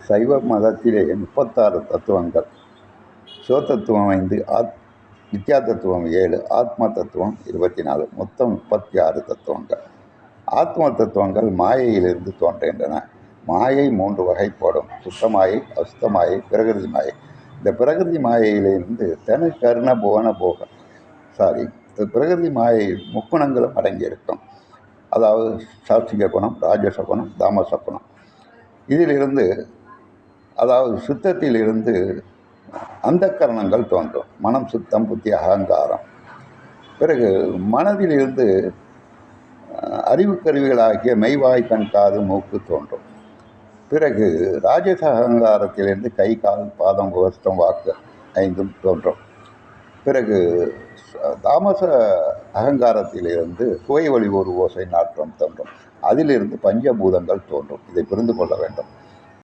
சைவ மதத்திலே 36 தத்துவங்கள். சிவதத்துவம் 5, வித்யா தத்துவம் 7, ஆத்ம தத்துவம் 24, மொத்தம் 36 தத்துவங்கள். ஆத்ம தத்துவங்கள் மாயையிலிருந்து தோன்றுகின்றன. மாயை 3 வகைப்படும்: சுத்த மாயை, அசுத்த மாயை, பிரகிருதி மாயை. இந்த பிரகிருதி மாயையிலிருந்து தனு கர்ண புவன போக பிரகிருதி மாயை முக்குணங்களும் அடங்கியிருக்கும். அதாவது சாத்விக குணம், ராஜச குணம், தாமச குணம். இதிலிருந்து அதாவது சுத்தத்திலிருந்து அந்த கரணங்கள் தோன்றும். மனம், சுத்தம், புத்தி, அகங்காரம். பிறகு மனதிலிருந்து அறிவுக்கருவிகளாகிய மெய்வாய், கண், காது, மூக்கு தோன்றும். பிறகு ராஜச அகங்காரத்திலிருந்து கை, கால், பாதம், உவஸ்தம், வாக்கு 5 தோன்றும். பிறகு தாமச அகங்காரத்திலிருந்து சுவை, ஒளி, ஒரு ஓசை, நாற்றம் தோன்றும். அதிலிருந்து பஞ்சபூதங்கள் தோன்றும். இதை புரிந்து கொள்ள வேண்டும்.